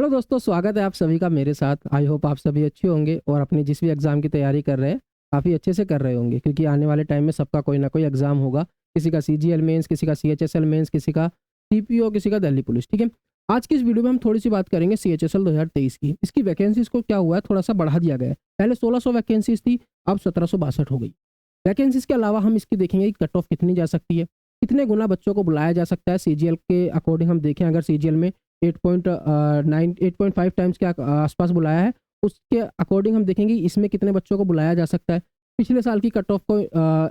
Hello दोस्तों, स्वागत है आप सभी का मेरे साथ। आई होप आप सभी अच्छे होंगे और अपनी जिस भी एग्ज़ाम की तैयारी कर रहे हैं, काफ़ी अच्छे से कर रहे होंगे, क्योंकि आने वाले टाइम में सबका कोई ना कोई एग्ज़ाम होगा। किसी का सीजीएल मेंस, किसी का सीएचएसएल मेंस, किसी का सीपीओ, किसी का दिल्ली पुलिस, ठीक है। आज की इस वीडियो में हम थोड़ी-सी बात करेंगे सीएचएसएल 2023 की। इसकी वैकेंसीज़ को क्या हुआ है, थोड़ा-सा बढ़ा दिया गया है। पहले 1600 वैकेंसीज़ थी, अब 1762 हो गई। वैकेंसीज़ के अलावा हम इसकी देखेंगे कि कट ऑफ कितनी जा सकती है, कितने गुना बच्चों को बुलाया जा सकता है। सीजीएल के अकॉर्डिंग हम देखें, अगर सीजीएल में 8.5 टाइम्स के आसपास बुलाया है, उसके अकॉर्डिंग हम देखेंगे इसमें कितने बच्चों को बुलाया जा सकता है। पिछले साल की कट ऑफ को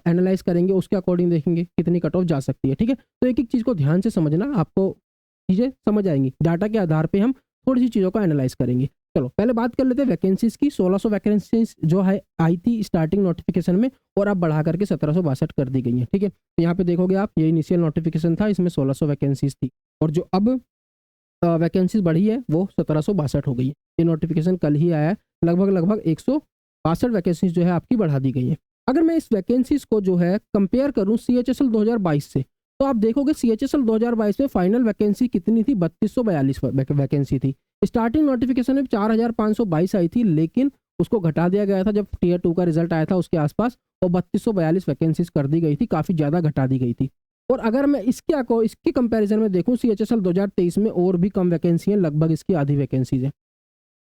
एनालाइज करेंगे, उसके अकॉर्डिंग देखेंगे कितनी कट ऑफ जा सकती है, ठीक है। तो एक एक चीज़ को ध्यान से समझना, आपको चीज़ें समझ आएंगी। डाटा के आधार पे हम थोड़ी सी चीज़ों को एनालाइज करेंगे। चलो पहले बात कर लेते हैं वैकेंसीज की। 1600 वैकेंसीज जो है आई थी स्टार्टिंग नोटिफिकेशन में, और अब बढ़ा करके 1762 कर दी गई है, ठीक है। तो यहाँ पे देखोगे आप, ये इनिशियल नोटिफिकेशन था, इसमें 1600 वैकेंसीज थी, और जो अब वैकेंसीज बढ़ी है वो 1762 हो गई है। ये नोटिफिकेशन कल ही आया है। लगभग 162 वैकेंसीज जो है आपकी बढ़ा दी गई है। अगर मैं इस वैकेंसीज को जो है कंपेयर करूं सीएचएसएल 2022 से, तो आप देखोगे सीएचएसएल 2022 में फाइनल वैकेंसी कितनी थी, 3242 वैकेंसी थी। स्टार्टिंग नोटिफिकेशन में 4522 आई थी, लेकिन उसको घटा दिया गया था जब टीयर 2 का रिजल्ट आया था उसके आसपास, और 3242 वैकेंसीज कर दी गई थी, काफ़ी ज़्यादा घटा दी गई थी। और अगर मैं इसके कंपैरिजन में देखूं, सीएचएसएल 2023 में और भी कम वैकेंसी है, लगभग इसकी आधी वैकेंसीज है,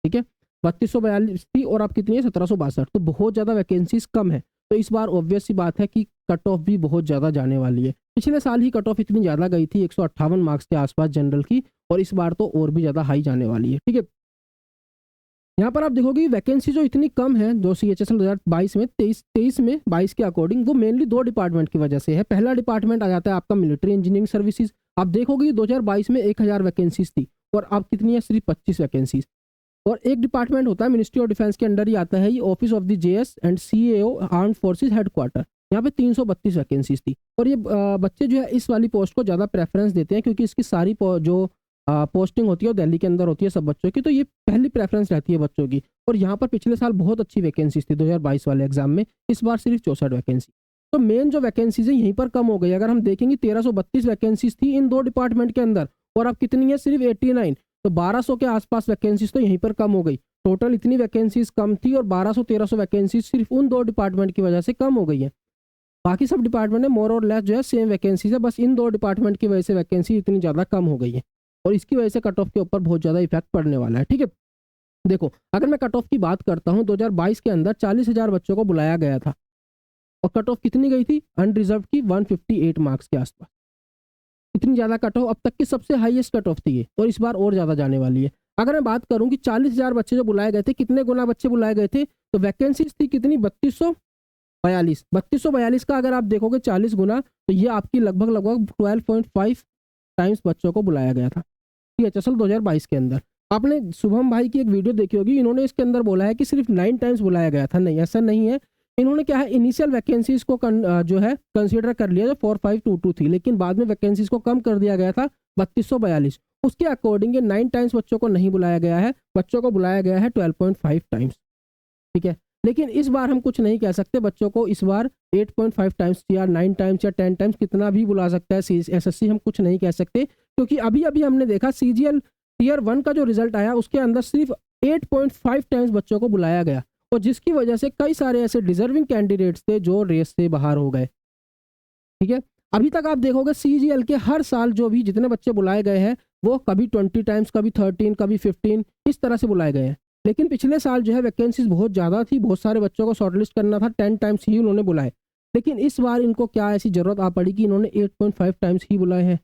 ठीक है। 3242 थी और अब कितनी है, 1762, तो बहुत ज़्यादा वैकेंसीज कम है। तो इस बार ऑब्वियस सी बात है कि कट ऑफ भी बहुत ज़्यादा जाने वाली है। पिछले साल ही कट ऑफ इतनी ज़्यादा गई थी, 158 मार्क्स के आसपास जनरल की, और इस बार तो और भी ज़्यादा हाई जाने वाली है, ठीक है। यहाँ पर आप देखोगे वैकेंसी जो इतनी कम है, जो सीएचएसएल 2022 में 23 में 22 के अकॉर्डिंग, वो मेनली दो डिपार्टमेंट की वजह से है। पहला डिपार्टमेंट आ जाता है आपका मिलिट्री इंजीनियरिंग सर्विसेज। आप देखोगे 2022 में 1000 वैकेंसीज थी, और अब कितनी है, सिर्फ 25 वैकेंसीज। और एक डिपार्टमेंट होता है मिनिस्ट्री ऑफ डिफेंस के अंडर ही आता है, ये office of the JS and CAO armed forces headquarter. यहाँ पे 332 वैकेंसीज थी, और ये बच्चे जो है इस वाली पोस्ट को ज़्यादा प्रेफरेंस देते हैं, क्योंकि इसकी सारी जो पोस्टिंग होती है वो दिल्ली के अंदर होती है सब बच्चों की, तो ये पहली प्रेफरेंस रहती है बच्चों की। और यहाँ पर पिछले साल बहुत अच्छी वैकेंसीज थी 2022 वाले एग्जाम में, इस बार सिर्फ 64 वैकेंसी। तो मेन जो वैकेंसीज है यहीं पर कम हो गई। अगर हम देखेंगे 1332 वैकेंसीज थी इन दो डिपार्टमेंट के अंदर, और अब कितनी है, सिर्फ 89। तो 1200 के आसपास वैकेंसीज तो यहीं पर कम हो गई। टोटल इतनी वैकेंसीज कम थी, और 1200-1300 वैकेंसीज सिर्फ उन दो डिपार्टमेंट की वजह से कम हो गई है। बाकी सब डिपार्टमेंट में मोर और लेस जो है सेम वैकेंसीज है, बस इन दो डिपार्टमेंट की वजह से वैकेंसी इतनी ज़्यादा कम हो गई है, और इसकी वजह से कट ऑफ के ऊपर बहुत ज़्यादा इफेक्ट पड़ने वाला है, ठीक है। देखो अगर मैं कट ऑफ की बात करता हूँ, 2022 के अंदर 40,000 बच्चों को बुलाया गया था, और कट ऑफ कितनी गई थी अनरिजर्व की, 158 मार्क्स के आसपास। इतनी ज़्यादा कट ऑफ अब तक की सबसे हाईएस्ट कट ऑफ थी ये, और इस बार और ज़्यादा जाने वाली है। अगर मैं बात करूँ कि 40,000 बच्चे जो बुलाए गए थे, कितने गुना बच्चे बुलाए गए थे, तो वैकेंसीज थी कितनी, 3242 का अगर आप देखोगे 40 गुना, तो ये आपकी लगभग 12.5 टाइम्स बच्चों को बुलाया गया था सीएचएसएल 2022 के अंदर। आपने शुभम भाई की एक वीडियो देखी होगी, इन्होंने इसके अंदर बोला है कि सिर्फ 9 टाइम्स बुलाया गया था। नहीं, ऐसा नहीं है। इन्होंने क्या है, इनिशियल वैकेंसीज को जो है कंसीडर कर लिया, जो 4522 थी, लेकिन बाद में वैकेंसीज को कम कर दिया गया था 3242। उसके अकॉर्डिंग 9 टाइम्स बच्चों को नहीं बुलाया गया है, बच्चों को बुलाया गया है 12.5 टाइम्स, ठीक है। लेकिन इस बार हम कुछ नहीं कह सकते, बच्चों को इस बार 8.5 टाइम्स या 9 टाइम्स या 10 टाइम्स कितना भी बुला सकता है एसएससी, हम कुछ नहीं कह सकते, क्योंकि अभी अभी हमने देखा सीजीएल टीयर 1 का जो रिजल्ट आया, उसके अंदर सिर्फ 8.5 टाइम्स बच्चों को बुलाया गया, और जिसकी वजह से कई सारे ऐसे डिजर्विंग कैंडिडेट्स थे जो रेस से बाहर हो गए, ठीक है। अभी तक आप देखोगे सीजीएल के हर साल जो भी जितने बच्चे बुलाए गए हैं, वो कभी 20 टाइम्स, कभी 13, कभी 15, इस तरह से बुलाए गए हैं। लेकिन पिछले साल जो है वैकेंसीज बहुत ज़्यादा थी, बहुत सारे बच्चों को शॉर्टलिस्ट करना था, 10 टाइम्स ही उन्होंने बुलाए। लेकिन इस बार इनको क्या ऐसी ज़रूरत आ पड़ी कि इन्होंने 8.5 टाइम्स ही बुलाए हैं।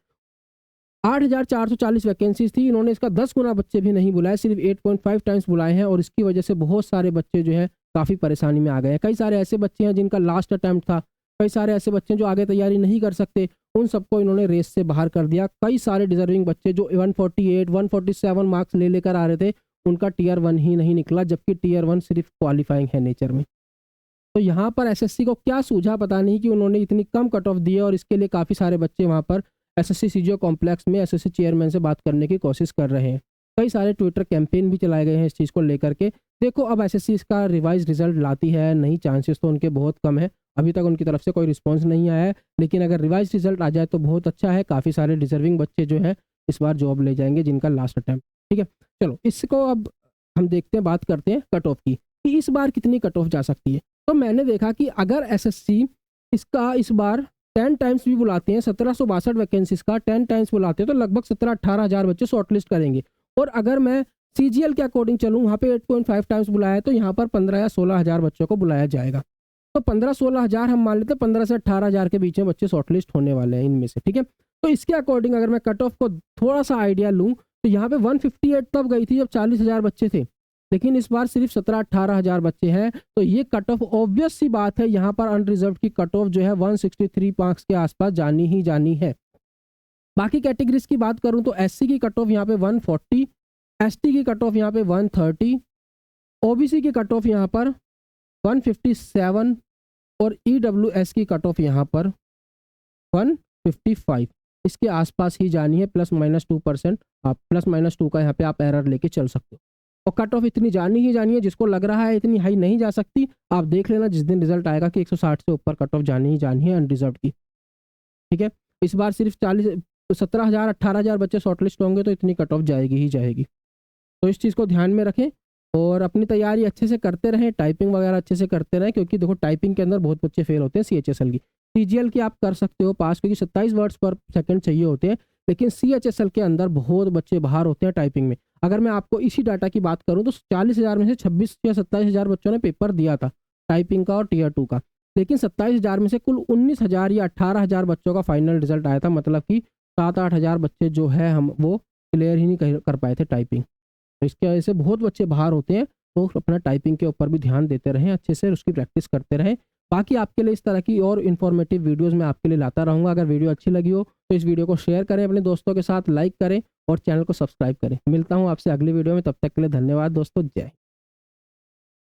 8440 वैकेंसीज थी, इन्होंने इसका 10 गुना बच्चे भी नहीं बुलाए, सिर्फ 8.5 टाइम्स बुलाए हैं, और इसकी वजह से बहुत सारे बच्चे जो है काफ़ी परेशानी में आ गए हैं। कई सारे ऐसे बच्चे हैं जिनका लास्ट अटैम्प्ट था, कई सारे ऐसे बच्चे जो आगे तैयारी नहीं कर सकते, उन सबको इन्होंने रेस से बाहर कर दिया। कई सारे डिजर्विंग बच्चे जो 148, 147 मार्क्स ले लेकर आ रहे थे, उनका टीयर 1 ही नहीं निकला, जबकि टीयर 1 सिर्फ क्वालिफाइंग है नेचर में। तो यहाँ पर एसएससी को क्या सूझा पता नहीं कि उन्होंने इतनी कम कट ऑफ दी है, और इसके लिए काफ़ी सारे बच्चे वहाँ पर एसएससी सीजीओ कॉम्प्लेक्स में एसएससी चेयरमैन से बात करने की कोशिश कर रहे हैं। कई सारे ट्विटर कैंपेन भी चलाए गए हैं इस चीज़ को लेकर के। देखो अब एसएससी इसका रिवाइज रिजल्ट लाती है नहीं, चांसेस तो उनके बहुत कम है, अभी तक उनकी तरफ से कोई रिस्पॉन्स नहीं आया है। लेकिन अगर रिवाइज रिजल्ट आ जाए तो बहुत अच्छा है, काफ़ी सारे डिजर्विंग बच्चे जो हैं इस बार जॉब ले जाएंगे जिनका लास्ट अटैम्प्ट ठीक है। चलो इसको अब हम देखते हैं, बात करते हैं कट ऑफ की कि इस बार कितनी कट ऑफ जा सकती है। तो मैंने देखा कि अगर एसएससी इसका इस बार 10 टाइम्स भी बुलाते हैं, 1762 वैकेंसीज का 10 टाइम्स बुलाते हैं, तो लगभग 17-18 हज़ार बच्चे शॉर्टलिस्ट करेंगे। और अगर मैं सीजीएल के अकॉर्डिंग चलूँ, वहाँ पे 8.5 टाइम्स बुलाया है, तो यहाँ पर 15 या 16 हज़ार बच्चों को बुलाया जाएगा। तो 15-16 हज़ार हम मान लेते हैं, 15 से 18 हज़ार के बीच में बच्चे शॉर्टलिस्ट होने वाले हैं इनमें से, ठीक है। तो इसके अकॉर्डिंग अगर मैं कट ऑफ को थोड़ा सा आइडिया लूँ, तो यहाँ पे 158 तब गई थी जब 40 हज़ार बच्चे थे, लेकिन इस बार सिर्फ 17-18 हज़ार बच्चे हैं। तो ये कट ऑफ ऑब्वियस सी बात है, यहाँ पर अनरिजर्व की कट ऑफ जो है 163 मार्क्स के आसपास जानी ही जानी है। बाकी कैटेगरीज की बात करूँ तो एससी की कट ऑफ यहाँ पे 140, एसटी की कट ऑफ यहाँ पे 130, ओबीसी की कट ऑफ यहाँ पर 157 और ईडब्ल्यूएस की कट ऑफ यहाँ पर 155। इसके आसपास ही जानी है, ±2%। आप ±2 का यहाँ पे आप एरर लेके चल सकते हो। और कट ऑफ इतनी जानी ही जानी है, जिसको लग रहा है इतनी हाई नहीं जा सकती, आप देख लेना जिस दिन रिजल्ट आएगा कि 160 से ऊपर कट ऑफ जानी ही जानी है अनरिजर्व की, ठीक है। इस बार सिर्फ 17,000 18,000 बच्चे शॉर्टलिस्ट होंगे, तो इतनी कट ऑफ जाएगी ही जाएगी। तो इस चीज़ को ध्यान में रखें और अपनी तैयारी अच्छे से करते रहें, टाइपिंग वगैरह अच्छे से करते रहें, क्योंकि देखो टाइपिंग के अंदर बहुत बच्चे फेल होते हैं सीएचएसएल की। सीजीएल की आप कर सकते हो पास, क्योंकि 27 वर्ड्स पर सेकंड चाहिए होते हैं, लेकिन सीएचएसएल के अंदर बहुत बच्चे बाहर होते हैं टाइपिंग में। अगर मैं आपको इसी डाटा की बात करूँ तो 40 हज़ार में से 26 या 27 हज़ार बच्चों ने पेपर दिया था टाइपिंग का और टीयर 2 का, लेकिन 27 हज़ार में से कुल 19 हज़ार या 18 हज़ार बच्चों का फाइनल रिजल्ट आया था। मतलब कि 7-8 हज़ार बच्चे जो है हम वो क्लियर ही नहीं कर पाए थे टाइपिंग। तो इसकी वजह से बहुत बच्चे बाहर होते हैं। तो अपना टाइपिंग के ऊपर भी ध्यान देते रहें, अच्छे से उसकी प्रैक्टिस करते रहें। बाकी आपके लिए इस तरह की और इन्फॉर्मेटिव वीडियोस मैं आपके लिए लाता रहूँगा। अगर वीडियो अच्छी लगी हो तो इस वीडियो को शेयर करें अपने दोस्तों के साथ, लाइक करें और चैनल को सब्सक्राइब करें। मिलता हूँ आपसे अगली वीडियो में, तब तक के लिए धन्यवाद दोस्तों, जय हिंद।